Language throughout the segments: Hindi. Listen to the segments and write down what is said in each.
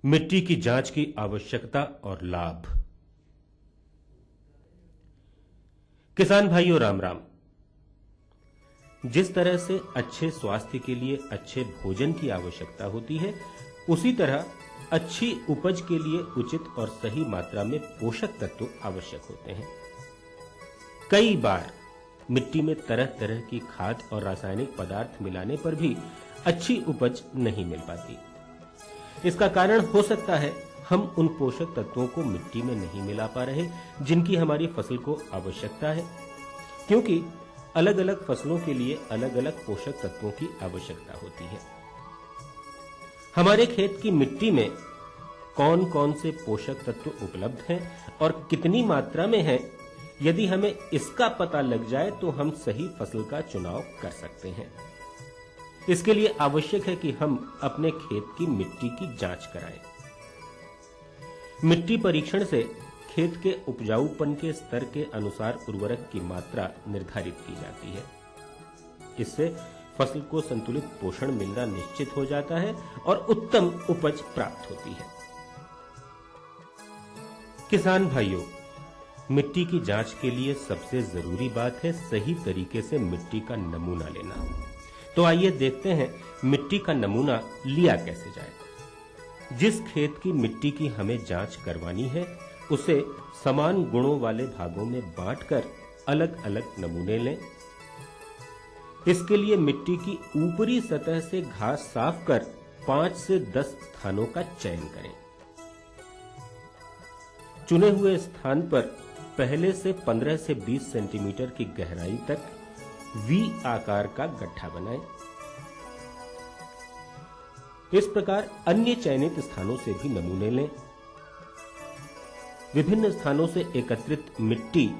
मिट्टी की जांच की आवश्यकता और लाभ। किसान भाइयों राम राम। जिस तरह से अच्छे स्वास्थ्य के लिए अच्छे भोजन की आवश्यकता होती है, उसी तरह अच्छी उपज के लिए उचित और सही मात्रा में पोषक तत्व आवश्यक होते हैं। कई बार मिट्टी में तरह तरह की खाद और रासायनिक पदार्थ मिलाने पर भी अच्छी उपज नहीं मिल पाती। इसका कारण हो सकता है हम उन पोषक तत्वों को मिट्टी में नहीं मिला पा रहे जिनकी हमारी फसल को आवश्यकता है, क्योंकि अलग अलग फसलों के लिए अलग अलग पोषक तत्वों की आवश्यकता होती है। हमारे खेत की मिट्टी में कौन कौन से पोषक तत्व उपलब्ध हैं और कितनी मात्रा में हैं, यदि हमें इसका पता लग जाए तो हम सही फसल का चुनाव कर सकते हैं। इसके लिए आवश्यक है कि हम अपने खेत की मिट्टी की जांच कराएं। मिट्टी परीक्षण से खेत के उपजाऊपन के स्तर के अनुसार उर्वरक की मात्रा निर्धारित की जाती है। इससे फसल को संतुलित पोषण मिलना निश्चित हो जाता है और उत्तम उपज प्राप्त होती है। किसान भाइयों, मिट्टी की जांच के लिए सबसे जरूरी बात है सही तरीके से मिट्टी का नमूना लेना। तो आइए देखते हैं मिट्टी का नमूना लिया कैसे जाए। जिस खेत की मिट्टी की हमें जांच करवानी है, उसे समान गुणों वाले भागों में बांटकर अलग अलग नमूने लें। इसके लिए मिट्टी की ऊपरी सतह से घास साफ कर 5 से 10 स्थानों का चयन करें। चुने हुए स्थान पर पहले से 15 से 20 सेंटीमीटर की गहराई तक वी आकार का गड्ढा बनाएं। इस प्रकार अन्य चयनित स्थानों से भी नमूने लें। विभिन्न स्थानों से एकत्रित मिट्टी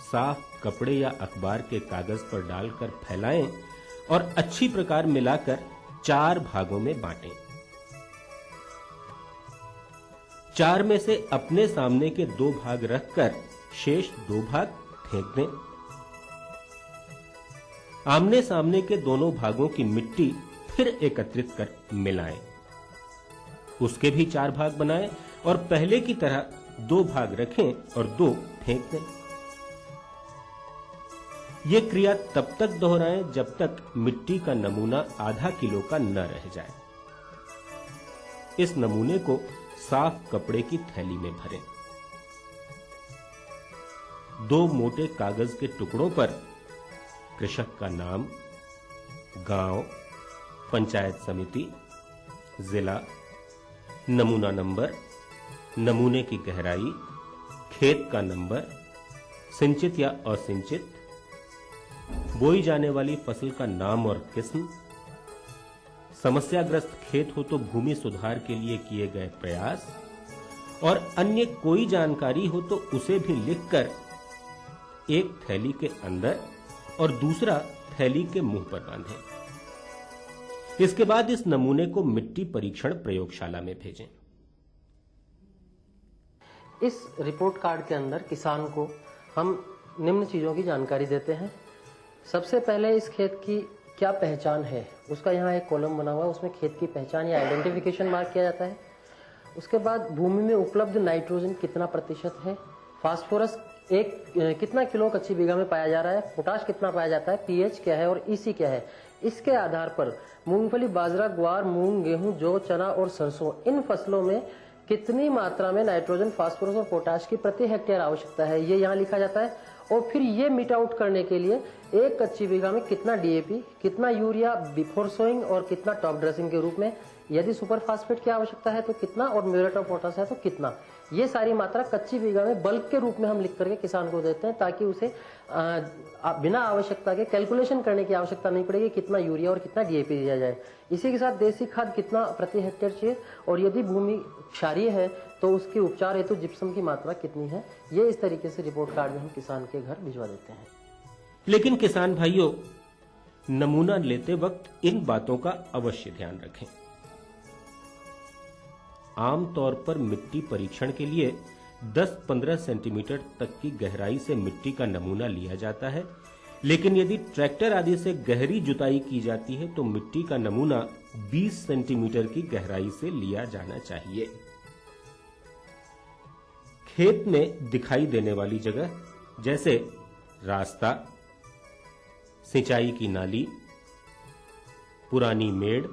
साफ कपड़े या अखबार के कागज पर डालकर फैलाएं और अच्छी प्रकार मिलाकर 4 भागों में बांटें। 4 में से अपने सामने के 2 भाग रखकर शेष 2 भाग फेंक दें। आमने सामने के दोनों भागों की मिट्टी फिर एकत्रित कर मिलाएं। उसके भी 4 भाग बनाएं और पहले की तरह 2 भाग रखें और 2 फेंक दें। यह क्रिया तब तक दोहराएं जब तक मिट्टी का नमूना आधा किलो का न रह जाए। इस नमूने को साफ कपड़े की थैली में भरें। 2 मोटे कागज के टुकड़ों पर कृषक का नाम, गांव, पंचायत समिति, जिला, नमूना नंबर, नमूने की गहराई, खेत का नंबर, सिंचित या असिंचित, बोई जाने वाली फसल का नाम और किस्म, समस्याग्रस्त खेत हो तो भूमि सुधार के लिए किए गए प्रयास और अन्य कोई जानकारी हो तो उसे भी लिखकर एक थैली के अंदर और दूसरा थैली के मुंह पर बांधें। इसके बाद इस नमूने को मिट्टी परीक्षण प्रयोगशाला में भेजें। इस रिपोर्ट कार्ड के अंदर किसान को हम निम्न चीजों की जानकारी देते हैं। सबसे पहले इस खेत की क्या पहचान है, उसका यहाँ एक कॉलम बना हुआ है, उसमें खेत की पहचान या आइडेंटिफिकेशन मार्क किया जाता है। उसके बाद भूमि में उपलब्ध नाइट्रोजन कितना प्रतिशत है, फास्फोरस कितना किलो कच्ची बीघा में पाया जा रहा है, पोटाश कितना पाया जाता है, पीएच क्या है और ईसी क्या है। इसके आधार पर मूंगफली, बाजरा, ग्वार, मूंग, गेहूं, जौ, चना और सरसों, इन फसलों में कितनी मात्रा में नाइट्रोजन, फास्फोरस और पोटाश की प्रति हेक्टेयर आवश्यकता है, ये यहाँ लिखा जाता है। और फिर ये मीट आउट करने के लिए एक कच्ची बीघा में कितना डीएपी, कितना यूरिया बिफोर सोइंग और कितना टॉप ड्रेसिंग के रूप में, यदि सुपर फास्फेट की आवश्यकता है तो कितना और म्यूरेट ऑफ पोटाश है तो कितना, ये सारी मात्रा कच्ची बीघा में बल्क के रूप में हम लिख करके किसान को देते हैं, ताकि उसे बिना आवश्यकता के कैलकुलेशन करने की आवश्यकता नहीं पड़ेगी कितना यूरिया और कितना डीएपी दिया जाए। इसी के साथ देसी खाद कितना प्रति हेक्टेयर चाहिए और यदि भूमि क्षारीय है तो उसके उपचार हेतु जिप्सम की मात्रा कितनी है, ये इस तरीके से रिपोर्ट कार्ड में हम किसान के घर भिजवा देते हैं। लेकिन किसान भाइयों, नमूना लेते वक्त इन बातों का अवश्य ध्यान रखें। आमतौर पर मिट्टी परीक्षण के लिए 10-15 सेंटीमीटर तक की गहराई से मिट्टी का नमूना लिया जाता है, लेकिन यदि ट्रैक्टर आदि से गहरी जुताई की जाती है तो मिट्टी का नमूना 20 सेंटीमीटर की गहराई से लिया जाना चाहिए। खेत में दिखाई देने वाली जगह जैसे रास्ता, सिंचाई की नाली, पुरानी मेड़,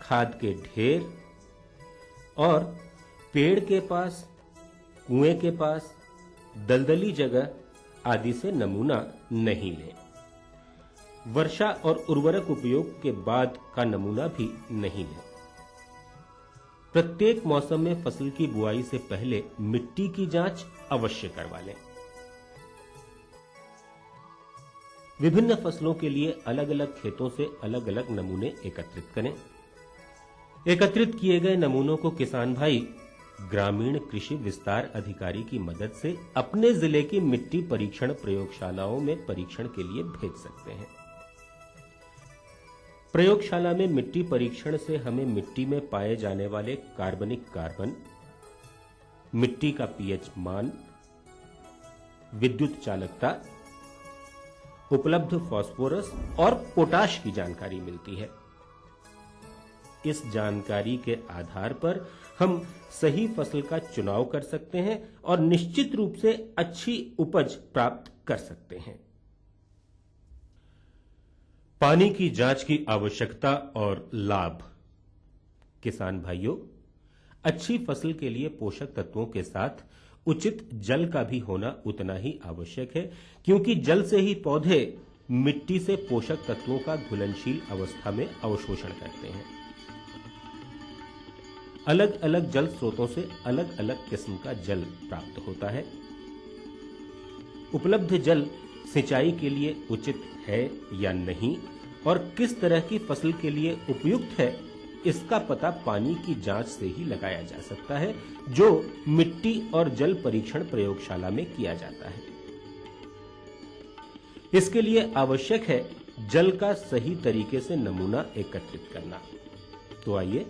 खाद के ढेर और पेड़ के पास, कुएं के पास, दलदली जगह आदि से नमूना नहीं लें। वर्षा और उर्वरक उपयोग के बाद का नमूना भी नहीं लें। प्रत्येक मौसम में फसल की बुआई से पहले मिट्टी की जांच अवश्य करवा लें। विभिन्न फसलों के लिए अलग अलग खेतों से अलग अलग नमूने एकत्रित करें। एकत्रित किए गए नमूनों को किसान भाई ग्रामीण कृषि विस्तार अधिकारी की मदद से अपने जिले की मिट्टी परीक्षण प्रयोगशालाओं में परीक्षण के लिए भेज सकते हैं। प्रयोगशाला में मिट्टी परीक्षण से हमें मिट्टी में पाए जाने वाले कार्बनिक कार्बन, मिट्टी का पीएच मान, विद्युत चालकता, उपलब्ध फास्फोरस और पोटाश की जानकारी मिलती है। इस जानकारी के आधार पर हम सही फसल का चुनाव कर सकते हैं और निश्चित रूप से अच्छी उपज प्राप्त कर सकते हैं। पानी की जांच की आवश्यकता और लाभ। किसान भाइयों, अच्छी फसल के लिए पोषक तत्वों के साथ उचित जल का भी होना उतना ही आवश्यक है, क्योंकि जल से ही पौधे मिट्टी से पोषक तत्वों का घुलनशील अवस्था में अवशोषण करते हैं। अलग अलग जल स्रोतों से अलग अलग किस्म का जल प्राप्त होता है। उपलब्ध जल सिंचाई के लिए उचित है या नहीं और किस तरह की फसल के लिए उपयुक्त है, इसका पता पानी की जांच से ही लगाया जा सकता है, जो मिट्टी और जल परीक्षण प्रयोगशाला में किया जाता है। इसके लिए आवश्यक है जल का सही तरीके से नमूना एकत्रित करना। तो आइए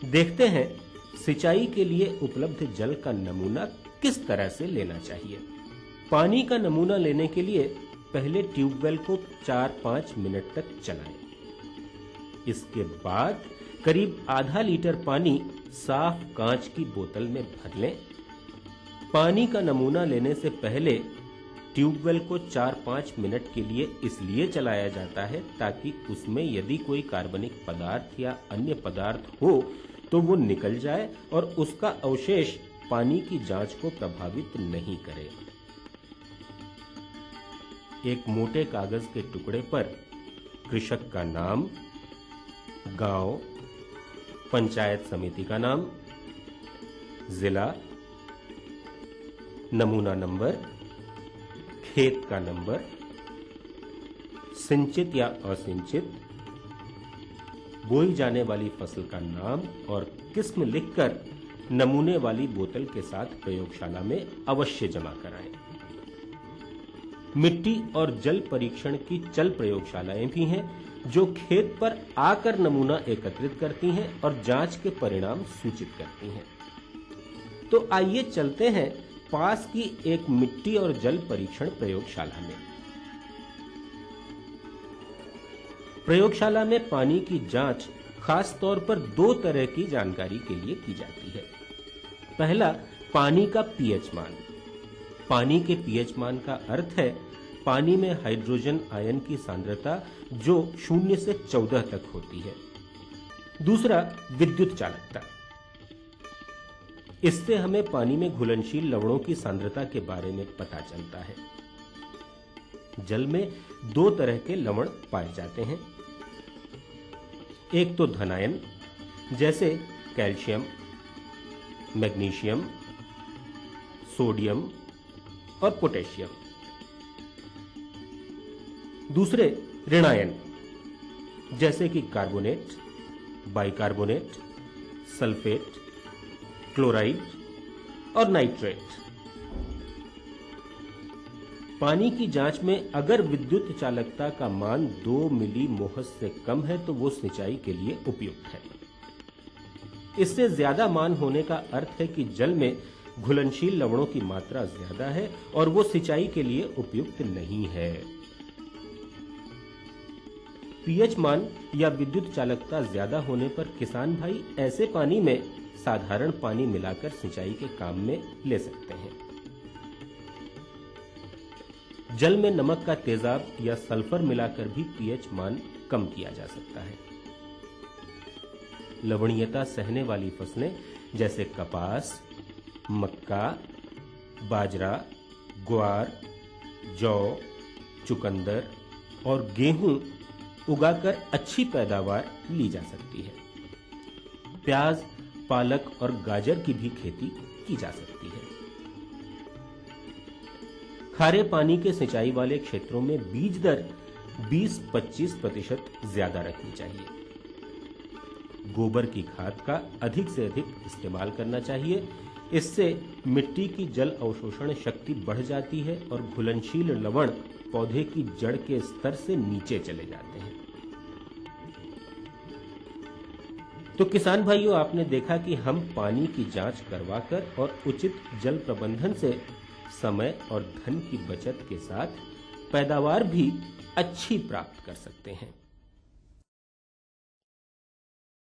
देखते हैं सिंचाई के लिए उपलब्ध जल का नमूना किस तरह से लेना चाहिए। पानी का नमूना लेने के लिए पहले ट्यूबवेल को 4-5 मिनट तक चलाएं। इसके बाद करीब आधा लीटर पानी साफ कांच की बोतल में भर लें। पानी का नमूना लेने से पहले ट्यूबवेल को 4-5 मिनट के लिए इसलिए चलाया जाता है ताकि उसमें यदि कोई कार्बनिक पदार्थ या अन्य पदार्थ हो तो वो निकल जाए और उसका अवशेष पानी की जांच को प्रभावित नहीं करे। एक मोटे कागज के टुकड़े पर कृषक का नाम, गांव, पंचायत समिति का नाम, जिला, नमूना नंबर, खेत का नंबर, सिंचित या असिंचित, बोई जाने वाली फसल का नाम और किस्म लिखकर नमूने वाली बोतल के साथ प्रयोगशाला में अवश्य जमा कराएं। मिट्टी और जल परीक्षण की चल प्रयोगशालाएं भी हैं जो खेत पर आकर नमूना एकत्रित करती हैं और जांच के परिणाम सूचित करती हैं। तो आइए चलते हैं पास की एक मिट्टी और जल परीक्षण प्रयोगशाला में। प्रयोगशाला में पानी की जांच खास तौर पर 2 तरह की जानकारी के लिए की जाती है। पहला, पानी का पीएच मान। पानी के पीएच मान का अर्थ है पानी में हाइड्रोजन आयन की सांद्रता जो 0 से 14 तक होती है। दूसरा, विद्युत चालकता। इससे हमें पानी में घुलनशील लवणों की सांद्रता के बारे में पता चलता है। जल में 2 तरह के लवण पाए जाते हैं। एक तो धनायन, जैसे कैल्शियम, मैग्नीशियम, सोडियम और पोटेशियम। दूसरे ऋणायन, जैसे कि कार्बोनेट, बाइकार्बोनेट, सल्फेट, क्लोराइड और नाइट्रेट। पानी की जांच में अगर विद्युत चालकता का मान 2 मिलीमोहस से कम है तो वो सिंचाई के लिए उपयुक्त है। इससे ज्यादा मान होने का अर्थ है कि जल में घुलनशील लवणों की मात्रा ज्यादा है और वो सिंचाई के लिए उपयुक्त नहीं है। पीएच मान या विद्युत चालकता ज्यादा होने पर किसान भाई ऐसे पानी में साधारण पानी मिलाकर सिंचाई के काम में ले सकते हैं। जल में नमक का तेजाब या सल्फर मिलाकर भी पीएच मान कम किया जा सकता है। लवणीयता सहने वाली फसलें जैसे कपास, मक्का, बाजरा, ग्वार, जौ, चुकंदर और गेहूं उगाकर अच्छी पैदावार ली जा सकती है। प्याज, पालक और गाजर की भी खेती की जा सकती है। खारे पानी के सिंचाई वाले क्षेत्रों में बीज दर 20-25% ज्यादा रखनी चाहिए। गोबर की खाद का अधिक से अधिक इस्तेमाल करना चाहिए। इससे मिट्टी की जल अवशोषण शक्ति बढ़ जाती है और घुलनशील लवण पौधे की जड़ के स्तर से नीचे चले जाते हैं। तो किसान भाइयों, आपने देखा कि हम पानी की जांच करवाकर और उचित जल प्रबंधन से समय और धन की बचत के साथ पैदावार भी अच्छी प्राप्त कर सकते हैं।